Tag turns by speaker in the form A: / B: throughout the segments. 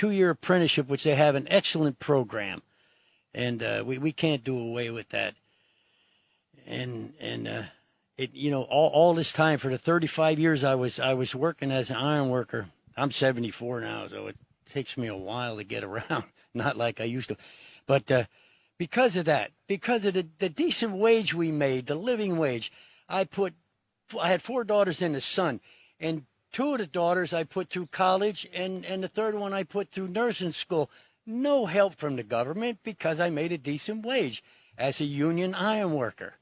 A: 2-year apprenticeship, which they have an excellent program, and we can't do away with that. And it, you know, all this time for the 35 years I was working as an iron worker. I'm 74 now, so it takes me a while to get around, not like I used to. But because of that, because of the decent wage we made, the living wage, I had 4 daughters and a son, and 2 of the daughters I put through college, and the third one I put through nursing school. No help from the government because I made a decent wage as a union iron worker.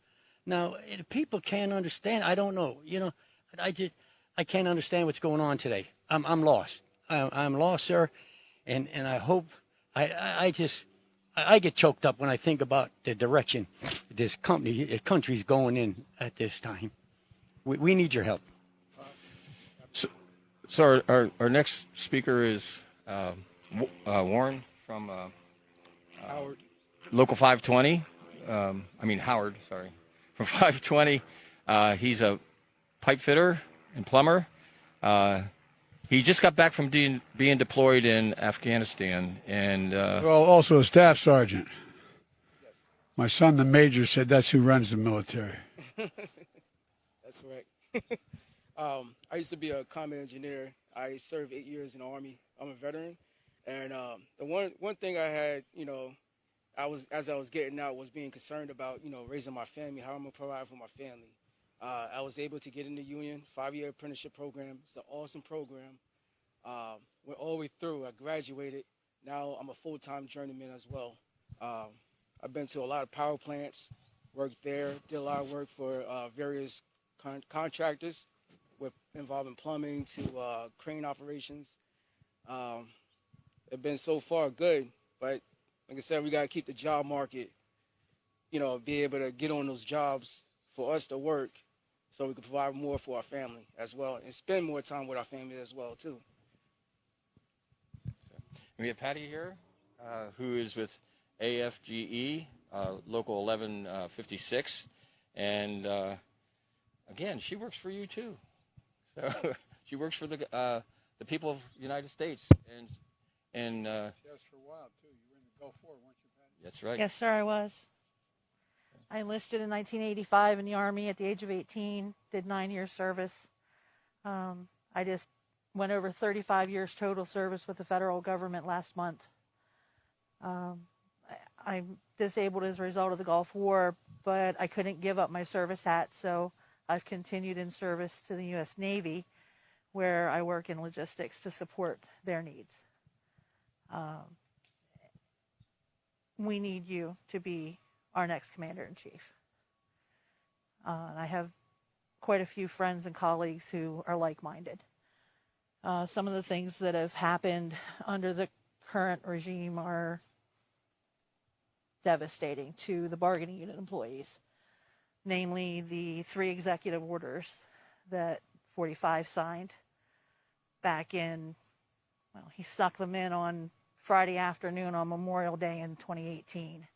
A: Now, people can't understand. I don't know. You know, I can't understand what's going on today. I'm lost. I'm lost, sir. And I hope, I get choked up when I think about the direction this country's going in at this time. We need your help.
B: So our next speaker is Warren from
C: Howard.
B: Local 520. Howard, sorry. From 520. He's a pipe fitter and plumber. He just got back from being deployed in Afghanistan. And
D: well, also a staff sergeant. Yes. My son, the major, said that's who runs the military.
C: That's correct. I used to be a combat engineer. I served 8 years in the Army. I'm a veteran. And the one thing I had, you know, as I was getting out, was being concerned about, you know, raising my family, how I'm going to provide for my family. I was able to get in the union, 5-year apprenticeship program. It's an awesome program. Went all the way through. I graduated. Now I'm a full-time journeyman as well. I've been to a lot of power plants, worked there, did a lot of work for various contractors involving plumbing to crane operations. It's been so far good, but like I said, we got to keep the job market, you know, be able to get on those jobs for us to work so we can provide more for our family as well and spend more time with our family as well, too.
B: We have Patty here, who is with AFGE, Local 1156. And, again, she works for you, too. So she works for the people of the United States. And
D: Yes, for a while, too. You were in the Gulf War, weren't you, Patty?
B: That's right.
E: Yes, sir, I was. I enlisted in 1985 in the Army at the age of 18, did 9 years service. I just went over 35 years total service with the federal government last month. I'm disabled as a result of the Gulf War, but I couldn't give up my service hat, so I've continued in service to the U.S. Navy, where I work in logistics to support their needs. We need you to be our next commander-in-chief. And I have quite a few friends and colleagues who are like-minded. Some of the things that have happened under the current regime are devastating to the bargaining unit employees, namely the 3 executive orders that 45 signed back in, well, he stuck them in on Friday afternoon on Memorial Day in 2018.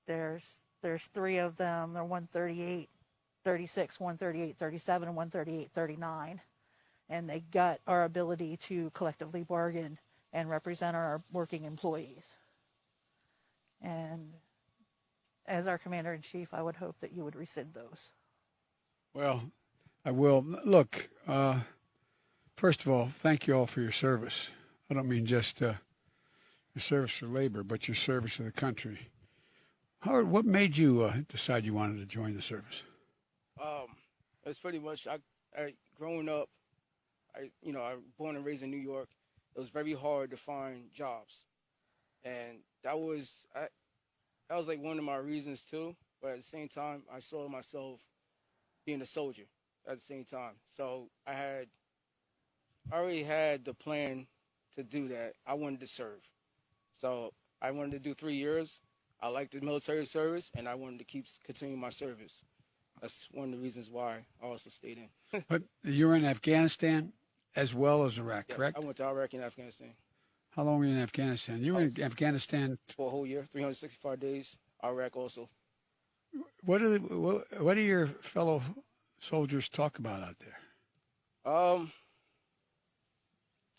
E: There's 3 of them. They're 138, 36, 138, 37, and 138, 39. And they gut our ability to collectively bargain and represent our working employees. And as our commander-in-chief, I would hope that you would rescind those.
D: Well, I will. Look, first of all, thank you all for your service. I don't mean just your service for labor, but your service to the country. Howard, what made you decide you wanted to join the service?
C: It's pretty much, growing up, I was born and raised in New York. It was very hard to find jobs. And that was like one of my reasons too. But at the same time, I saw myself being a soldier at the same time. So I already had the plan to do that. I wanted to serve. So I wanted to do 3 years. I liked the military service, and I wanted to continue my service. That's one of the reasons why I also stayed in.
D: But you were in Afghanistan as well as Iraq,
C: Yes,
D: correct?
C: I went to Iraq and Afghanistan.
D: How long were you in Afghanistan? You were in Afghanistan
C: for a whole year, 365 days. Iraq also.
D: What do your fellow soldiers talk about out there?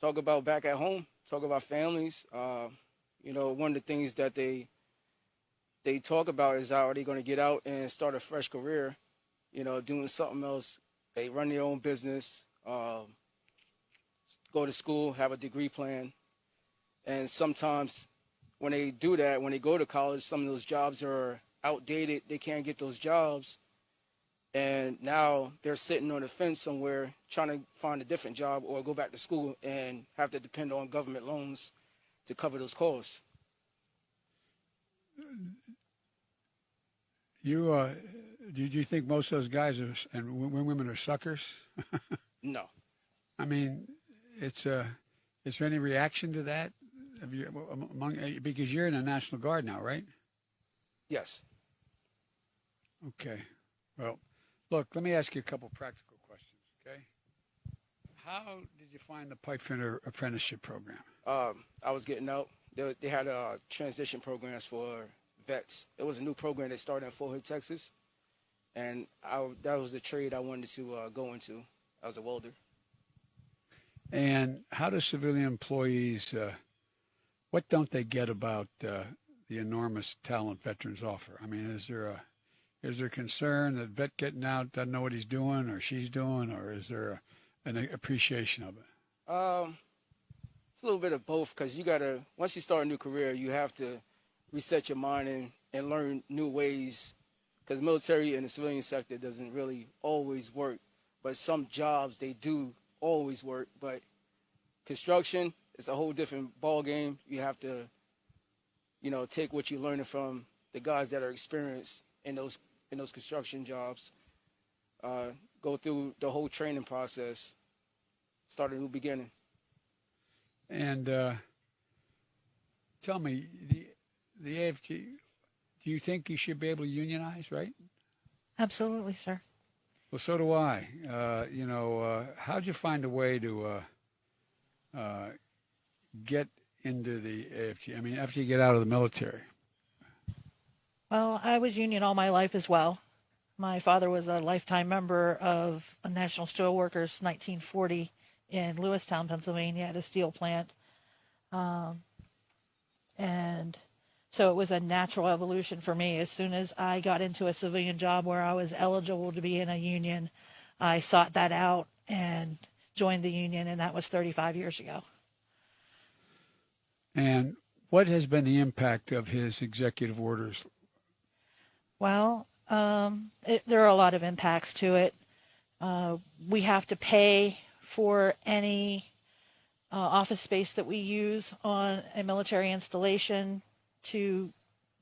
C: talk about back at home, talk about families. One of the things that they talk about is how are they going to get out and start a fresh career, doing something else. They run their own business, go to school, have a degree plan. And sometimes when they do that, when they go to college, some of those jobs are outdated. They can't get those jobs. And now they're sitting on the fence somewhere trying to find a different job or go back to school and have to depend on government loans to cover those costs.
D: Do you think most of those guys and women are suckers?
C: No.
D: I mean, is there any reaction to that? Because you're in the National Guard now, right?
C: Yes.
D: Okay. Well, look, let me ask you a couple practical questions, okay? How did you find the pipefitter apprenticeship program?
C: I was getting out. They had transition programs for vets. It was a new program that started in Fort Hood, Texas. And that was the trade I wanted to go into. I was a welder.
D: And how do civilian employees, what don't they get about the enormous talent veterans offer? I mean, is there concern that vet getting out doesn't know what he's doing or she's doing, or is there an appreciation of it?
C: It's a little bit of both, because once you start a new career, you have to reset your mind and learn new ways, because military and the civilian sector doesn't really always work, but some jobs they do always work. But construction is a whole different ball game. You have to, take what you're learning from the guys that are experienced in those construction jobs, go through the whole training process, start a new beginning.
D: And tell me, the AFG, do you think you should be able to unionize, right?
E: Absolutely, sir.
D: Well, so do I. How'd you find a way to get into the AFG? I mean, after you get out of the military.
E: Well, I was union all my life as well. My father was a lifetime member of National Steelworkers 1940 in Lewistown, Pennsylvania, at a steel plant. And so it was a natural evolution for me. As soon as I got into a civilian job where I was eligible to be in a union, I sought that out and joined the union, and that was 35 years ago.
D: And what has been the impact of his executive orders?
E: Well, there are a lot of impacts to it. We have to pay for any office space that we use on a military installation to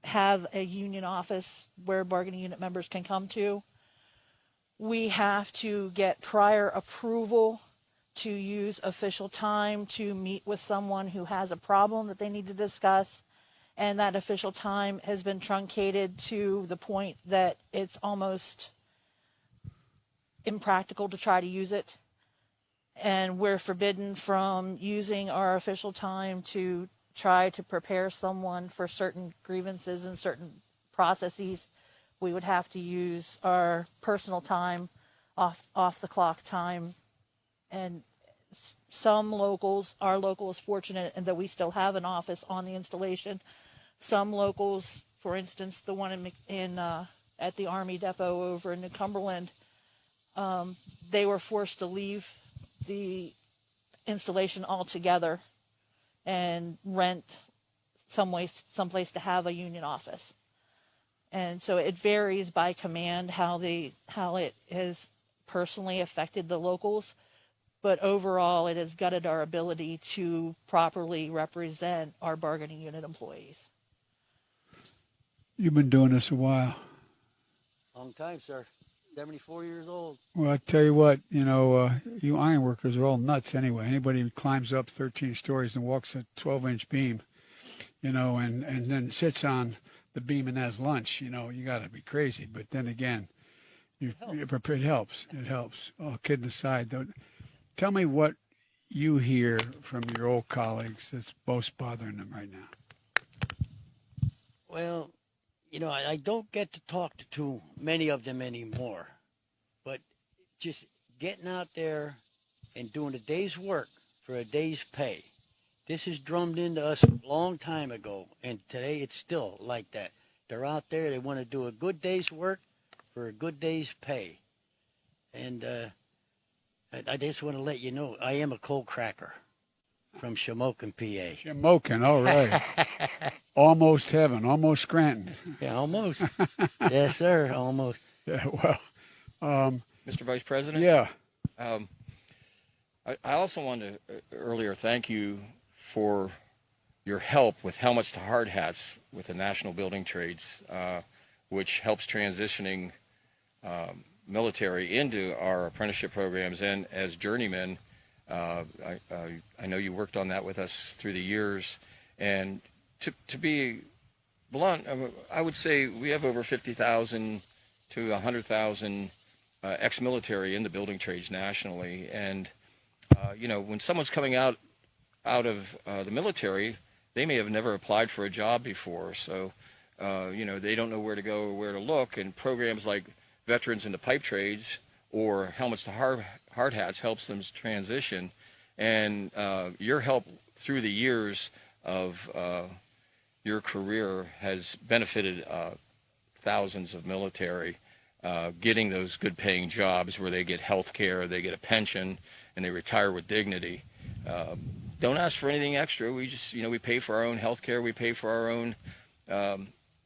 E: have a union office where bargaining unit members can come to. We have to get prior approval to use official time to meet with someone who has a problem that they need to discuss. And that official time has been truncated to the point that it's almost impractical to try to use it. And we're forbidden from using our official time to try to prepare someone for certain grievances and certain processes. We would have to use our personal time, off the clock time. And our local is fortunate in that we still have an office on the installation. Some locals, for instance, the one at the Army Depot over in New Cumberland, they were forced to leave the installation altogether and rent someplace to have a union office. And so it varies by command how it has personally affected the locals, but overall it has gutted our ability to properly represent our bargaining unit employees.
D: You've been doing this a while.
A: Long time, sir. 74 years old.
D: Well, I tell you what, you ironworkers are all nuts anyway. Anybody who climbs up 13 stories and walks a 12-inch beam, and then sits on the beam and has lunch, you got to be crazy. But then again, it helps. It helps. Oh, kidding aside, though, tell me what you hear from your old colleagues that's most bothering them right now.
A: Well, I don't get to talk to too many of them anymore, but just getting out there and doing a day's work for a day's pay. This is drummed into us a long time ago, and today it's still like that. They're out there, they want to do a good day's work for a good day's pay. And I just want to let you know, I am a coal cracker from Shamokin, PA.
D: Shamokin, all right. Almost heaven, almost Scranton.
A: Yeah, almost. Yes, sir, almost.
D: Yeah, well,
B: Mr. Vice President?
D: yeah.
B: I also wanted to earlier thank you for your help with helmets to hard hats with the National Building Trades, which helps transitioning military into our apprenticeship programs. And as journeymen, I know you worked on that with us through the years. And to be blunt, I would say we have over 50,000 to 100,000 ex-military in the building trades nationally. And when someone's coming out of the military, they may have never applied for a job before. So, they don't know where to go or where to look. And programs like Veterans into Pipe Trades or Helmets to Hard Hats helps them transition. And your help through the years of your career has benefited thousands of military getting those good paying jobs where they get health care, they get a pension, and they retire with dignity. Don't ask for anything extra. We just, we pay for our own health care, we pay for our own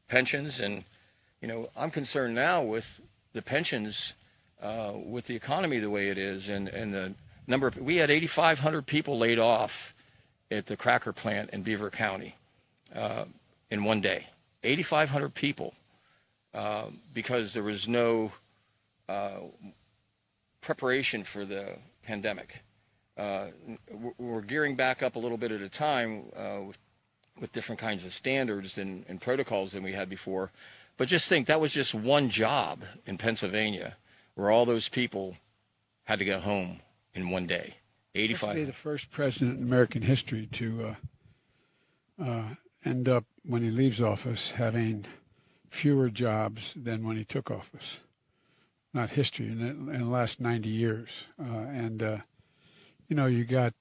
B: pensions. And, I'm concerned now with the pensions, with the economy the way it is, and the number of, we had 8,500 people laid off at the cracker plant in Beaver County in one day. 8,500 people because there was no preparation for the pandemic. We're gearing back up a little bit at a time with different kinds of standards and protocols than we had before. But just think, that was just one job in Pennsylvania where all those people had to go home in one day. 85.
D: Be the first president in American history to end up, when he leaves office, having fewer jobs than when he took office. Not history, in the last 90 years. You got,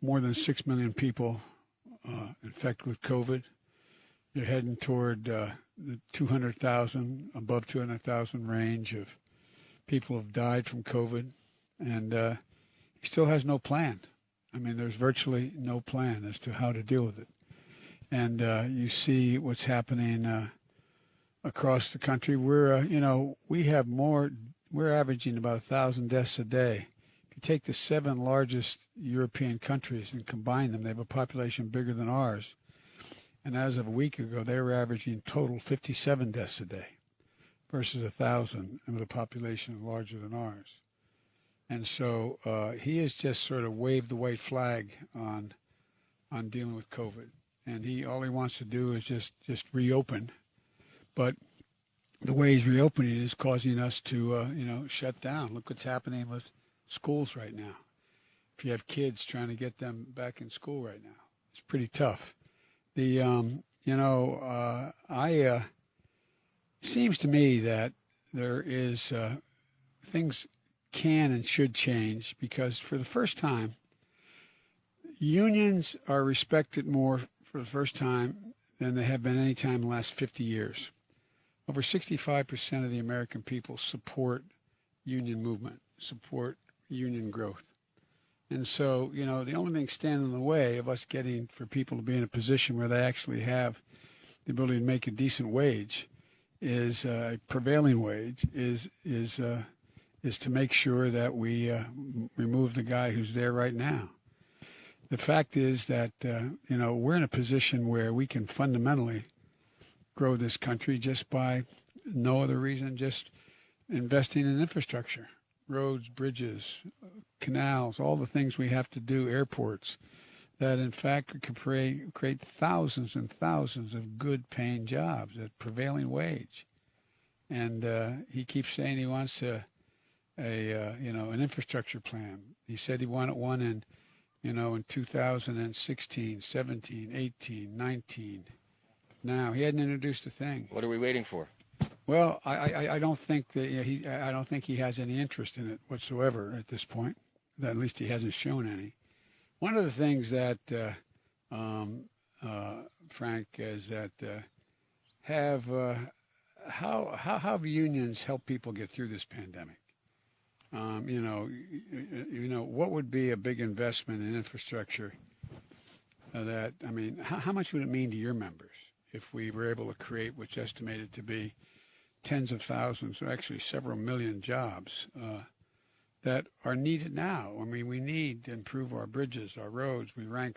D: more than 6 million people infected with COVID. You're heading toward the 200,000, above 200,000 range of people have died from COVID. And he still has no plan. I mean, there's virtually no plan as to how to deal with it. And you see what's happening across the country. We're averaging about 1,000 deaths a day. If you take the 7 largest European countries and combine them, they have a population bigger than ours. And as of a week ago, they were averaging total 57 deaths a day versus 1,000 with a population larger than ours. And so he has just sort of waved the white flag on dealing with COVID. And all he wants to do is just reopen. But the way he's reopening is causing us to, shut down. Look what's happening with schools right now. If you have kids, trying to get them back in school right now, it's pretty tough. It seems to me that there is things can and should change, because for the first time, unions are respected more for the first time than they have been any time in the last 50 years. Over 65% of the American people support union movement, support union growth. And so, the only thing standing in the way of us getting for people to be in a position where they actually have the ability to make a decent wage is a prevailing wage is to make sure that we remove the guy who's there right now. The fact is that, we're in a position where we can fundamentally grow this country just by no other reason, just investing in infrastructure, roads, bridges, canals, all the things we have to do, airports, that in fact could create thousands and thousands of good paying jobs at prevailing wage. And he keeps saying he wants an infrastructure plan. He said he wanted one in 2016, 17, 18, 19. Now, he hadn't introduced a thing.
B: What are we waiting for?
D: Well, I don't think that I don't think he has any interest in it whatsoever at this point. At least he hasn't shown any. One of the things that Frank, is that how have unions helped people get through this pandemic? What would be a big investment in infrastructure how much would it mean to your members if we were able to create what's estimated to be tens of thousands, or actually several million jobs that are needed now? I mean, we need to improve our bridges, our roads. We're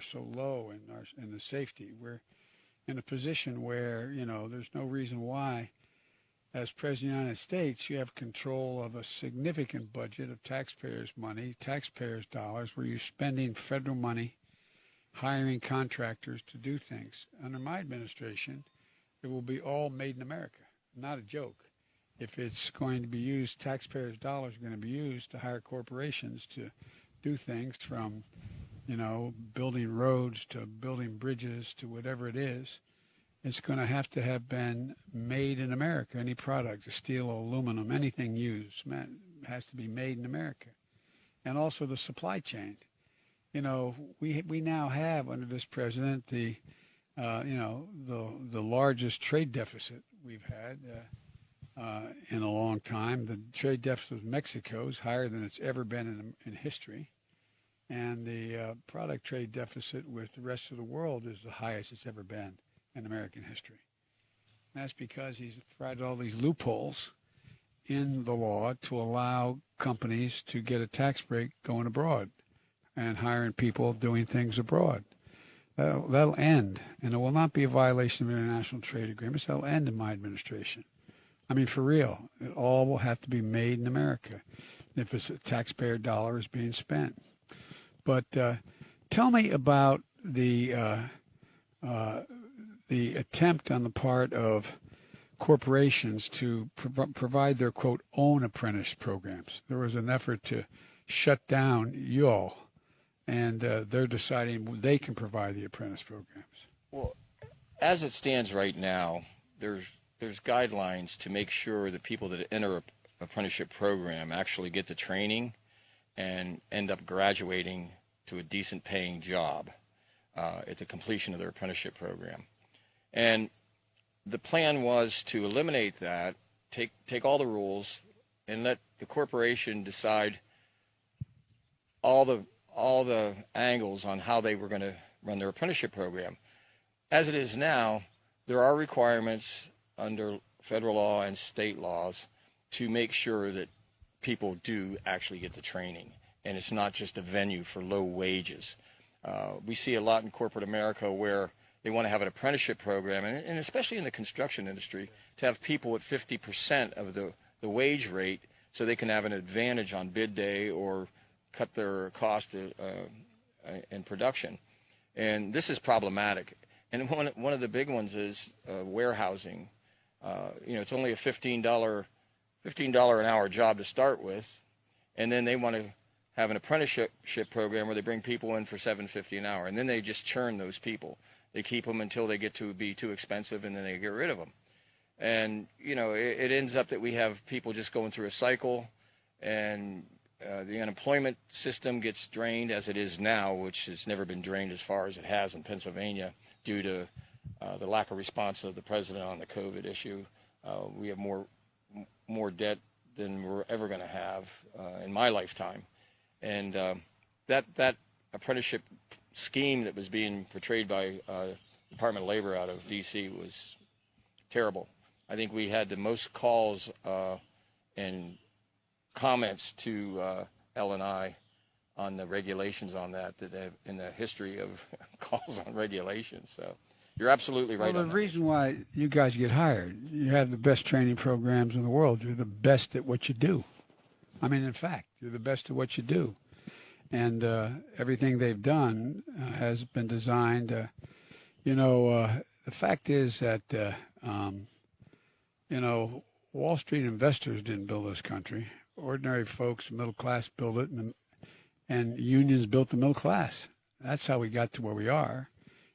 D: so low in the safety. We're in a position where, there's no reason why, as President of the United States, you have control of a significant budget of taxpayers' money, taxpayers' dollars, where you're spending federal money, hiring contractors to do things. Under my administration, it will be all made in America. Not a joke. If it's going to be used, taxpayers' dollars are going to be used to hire corporations to do things from, building roads to building bridges to whatever it is. It's going to have been made in America. Any product, steel, aluminum, anything used has to be made in America. And also the supply chain. We now have under this president the largest trade deficit we've had in a long time. The trade deficit with Mexico is higher than it's ever been in history. And the product trade deficit with the rest of the world is the highest it's ever been in American history. And that's because he's provided all these loopholes in the law to allow companies to get a tax break going abroad and hiring people doing things abroad. That'll end, and it will not be a violation of international trade agreements. That'll end in my administration. I mean, for real, it all will have to be made in America if it's a taxpayer dollar is being spent. But tell me about the attempt on the part of corporations to provide their, quote, own apprentice programs. There was an effort to shut down y'all, and they're deciding they can provide the apprentice programs.
B: Well, as it stands right now, there's guidelines to make sure that people that enter an apprenticeship program actually get the training and end up graduating to a decent paying job at the completion of their apprenticeship program. And the plan was to eliminate that, take all the rules, and let the corporation decide all the angles on how they were going to run their apprenticeship program. As it is now, there are requirements under federal law and state laws to make sure that people do actually get the training, and it's not just a venue for low wages. We see a lot in corporate America where they want to have an apprenticeship program, and especially in the construction industry, to have people at 50% of the wage rate so they can have an advantage on bid day or cut their cost in production. And this is problematic. And one of the big ones is warehousing. It's only a $15 an hour job to start with, and then they want to have an apprenticeship program where they bring people in for $7.50 an hour, and then they just churn those people. They keep them until they get to be too expensive, and then they get rid of them. And it ends up that we have people just going through a cycle, and the unemployment system gets drained as it is now, which has never been drained as far as it has in Pennsylvania due to the lack of response of the president on the COVID issue. We have more debt than we're ever going to have in my lifetime. And that apprenticeship scheme that was being portrayed by Department of Labor out of D.C. was terrible. I think we had the most calls and comments to L&I on the regulations on that in the history of calls on regulations. So you're absolutely right.
D: Well, the reason why you guys get hired, you have the best training programs in the world. You're the best at what you do. I mean, in fact, you're the best at what you do. And everything they've done has been designed. The fact is that, Wall Street investors didn't build this country. Ordinary folks, middle class, built it, and unions built the middle class. That's how we got to where we are,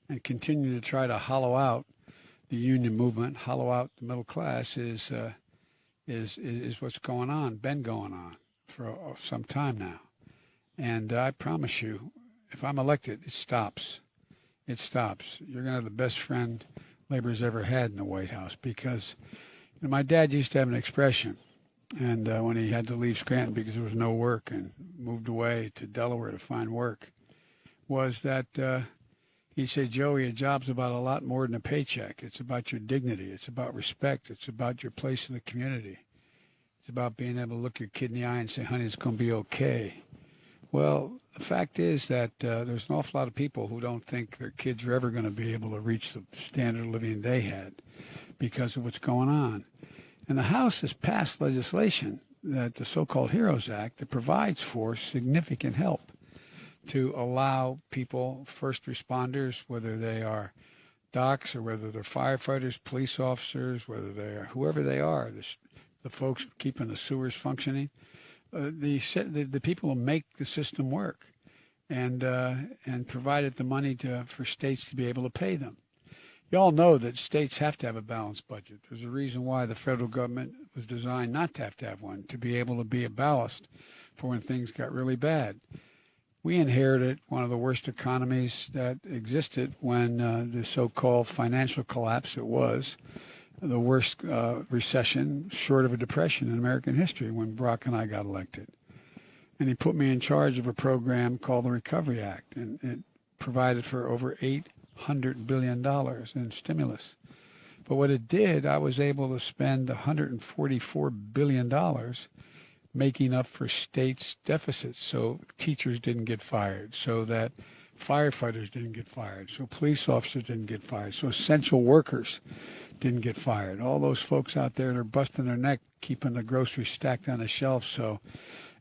D: and continue to try to hollow out the union movement, hollow out the middle class is what's going on, been going on for some time now. And I promise you, if I'm elected, it stops. It stops. You're going to have the best friend labor's ever had in the White House, because my dad used to have an expression, and when he had to leave Scranton because there was no work and moved away to Delaware to find work, was that he said, Joey, a job's about a lot more than a paycheck. It's about your dignity. It's about respect. It's about your place in the community. It's about being able to look your kid in the eye and say, honey, it's going to be okay. Well, the fact is that there's an awful lot of people who don't think their kids are ever going to be able to reach the standard of living they had because of what's going on. And the House has passed legislation, that the so-called HEROES Act, that provides for significant help to allow people, first responders, whether they are docs or whether they're firefighters, police officers, whether they are whoever they are, the folks keeping the sewers functioning, the people who make the system work, and provided the money for states to be able to pay them. You all know that states have to have a balanced budget. There's a reason why the federal government was designed not to have one, to be able to be a ballast for when things got really bad. We inherited one of the worst economies that existed when the so-called financial collapse, it was the worst recession short of a depression in American history when Brock and I got elected. And he put me in charge of a program called the Recovery Act, and it provided for over $800 billion in stimulus. But what it did, I was able to spend $144 billion making up for states' deficits, so teachers didn't get fired, so that firefighters didn't get fired, so police officers didn't get fired, so essential workers didn't get fired. All those folks out there that are busting their neck, keeping the groceries stacked on the shelf so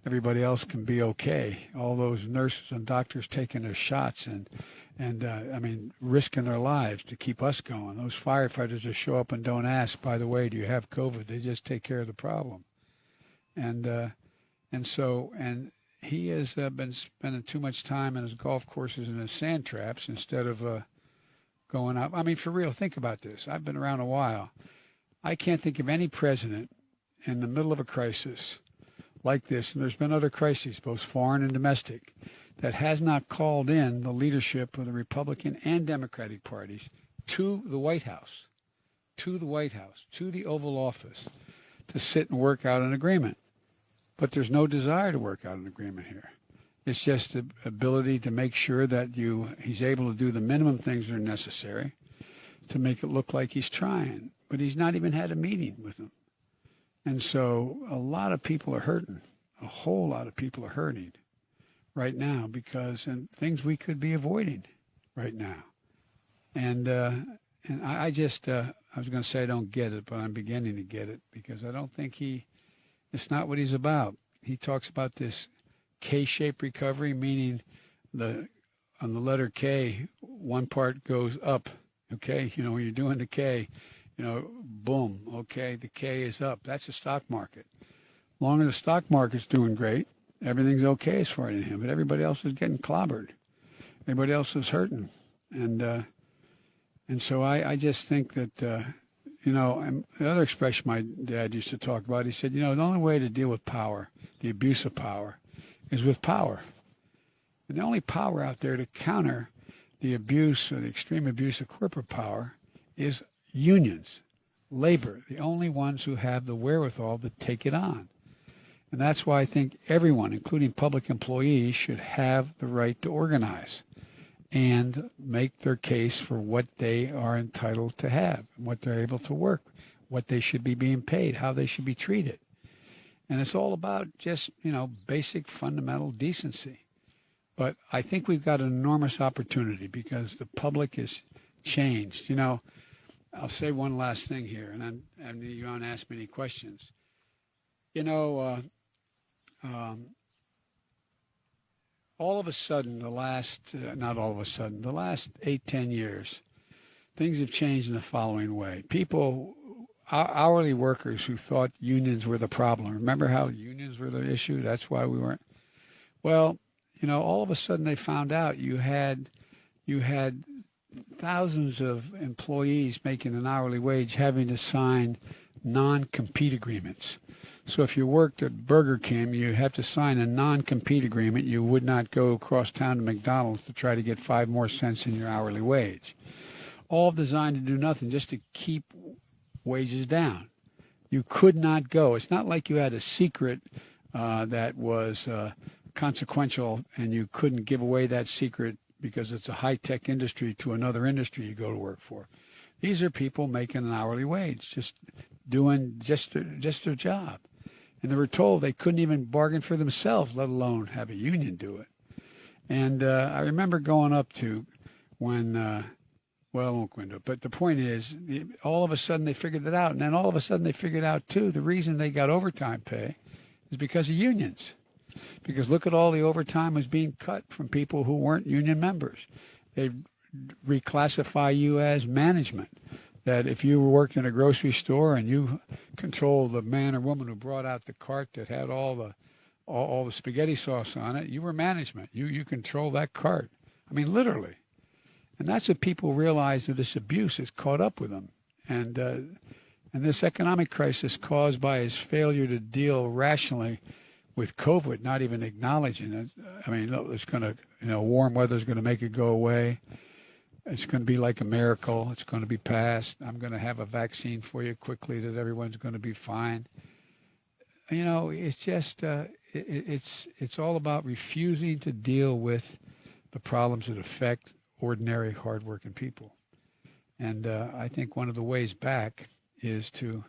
D: everybody else can be okay. All those nurses and doctors taking their shots and risking their lives to keep us going. Those firefighters that show up and don't ask, by the way, do you have COVID? They just take care of the problem. And he has been spending too much time in his golf courses and his sand traps instead of going out. I mean, for real, think about this. I've been around a while. I can't think of any president in the middle of a crisis like this, and there's been other crises, both foreign and domestic, that has not called in the leadership of the Republican and Democratic parties to the White House, to the Oval Office, to sit and work out an agreement. But there's no desire to work out an agreement here. It's just the ability to make sure that he's able to do the minimum things that are necessary to make it look like he's trying. But he's not even had a meeting with them. And so a lot of people are hurting. A whole lot of people are hurting right now and things we could be avoiding right now. And I was going to say I don't get it, but I'm beginning to get it, because I don't think it's not what he's about. He talks about this K-shaped recovery, meaning on the letter K, one part goes up, okay? When you're doing the K, boom, okay, the K is up. That's the stock market. As long as the stock market's doing great, everything's okay as far as him, but everybody else is getting clobbered. Everybody else is hurting. And so I just think that, and the other expression my dad used to talk about, he said, the only way to deal with power, the abuse of power, is with power. And the only power out there to counter the abuse or the extreme abuse of corporate power is unions, labor, the only ones who have the wherewithal to take it on. And that's why I think everyone, including public employees, should have the right to organize and make their case for what they are entitled to have, what they're able to work, what they should be being paid, how they should be treated. And it's all about just, basic fundamental decency. But I think we've got an enormous opportunity because the public has changed. I'll say one last thing here, and you won't ask me any questions. All of a sudden, the last 8-10 years, things have changed in the following way. People, hourly workers who thought unions were the problem. Remember how unions were the issue? That's why we weren't. Well, all of a sudden they found out you had thousands of employees making an hourly wage having to sign non-compete agreements. So if you worked at Burger King, you have to sign a non-compete agreement. You would not go across town to McDonald's to try to get 5 more cents in your hourly wage. All designed to do nothing, just to keep wages down. You could not go. It's not like you had a secret that was consequential and you couldn't give away that secret because it's a high-tech industry to another industry you go to work for. These are people making an hourly wage, just doing just their job. And they were told they couldn't even bargain for themselves, let alone have a union do it. And I remember going up to when, well, I won't go into it, but the point is, all of a sudden they figured it out. And then all of a sudden they figured out, too, the reason they got overtime pay is because of unions. Because look at all the overtime was being cut from people who weren't union members. They reclassify you as management. That if you worked in a grocery store and you controlled the man or woman who brought out the cart that had all the spaghetti sauce on it, you were management. You control that cart. I mean, literally. And that's what people realize, that this abuse has caught up with them. And this economic crisis caused by his failure to deal rationally with COVID, not even acknowledging it. I mean, it's going to, warm weather is going to make it go away. It's going to be like a miracle. It's going to be passed. I'm going to have a vaccine for you quickly that everyone's going to be fine. It's just, it's all about refusing to deal with the problems that affect ordinary, hardworking people. And I think one of the ways back is to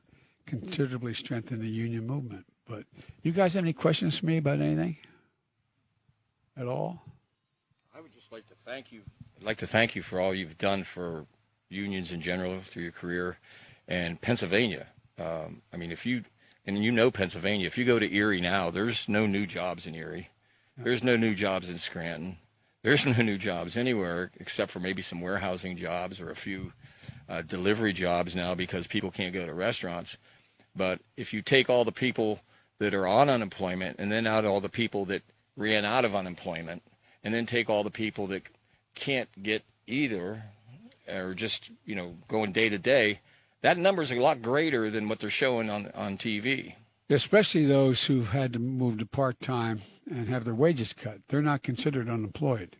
D: considerably strengthen the union movement. But you guys have any questions for me about anything at all?
B: I would just like to thank you. I'd like to thank you for all you've done for unions in general through your career, and Pennsylvania. I mean, Pennsylvania, if you go to Erie now, there's no new jobs in Erie. There's no new jobs in Scranton. There's no new jobs anywhere except for maybe some warehousing jobs or a few delivery jobs now because people can't go to restaurants. But if you take all the people that are on unemployment and then out all the people that ran out of unemployment and then take all the people that can't get either or just, going day to day, that number is a lot greater than what they're showing on TV.
D: Especially those who've had to move to part-time and have their wages cut. They're not considered unemployed.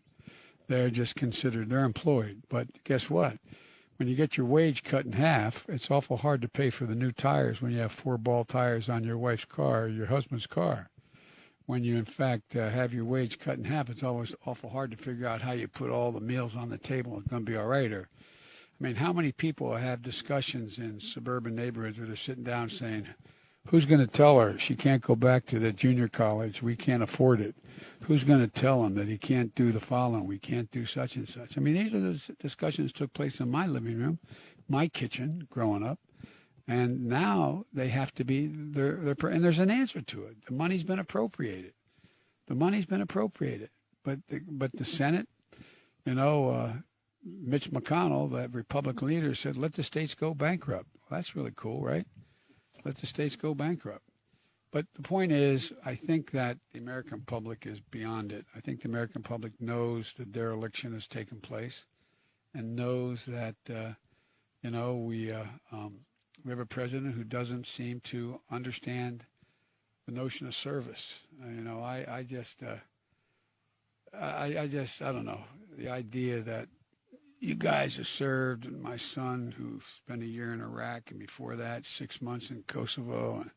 D: They're just considered, they're employed. But guess what? When you get your wage cut in half, it's awful hard to pay for the new tires when you have 4 ball tires on your wife's car or your husband's car. When you, in fact, have your wage cut in half, it's always awful hard to figure out how you put all the meals on the table. It's going to be all right. Or, I mean, how many people have discussions in suburban neighborhoods where they're sitting down saying, who's going to tell her she can't go back to the junior college? We can't afford it. Who's going to tell him that he can't do the following? We can't do such and such. I mean, these are the discussions that took place in my living room, my kitchen, growing up. And now they have to be, and there's an answer to it. The money's been appropriated. The money's been appropriated. But the Senate, Mitch McConnell, that Republican leader, said, let the states go bankrupt. Well, that's really cool, right? Let the states go bankrupt. But the point is, I think that the American public is beyond it. I think the American public knows the dereliction has taken place and knows that, we have a president who doesn't seem to understand the notion of service. I don't know. The idea that you guys have served, and my son who spent a year in Iraq, and before that 6 months in Kosovo, and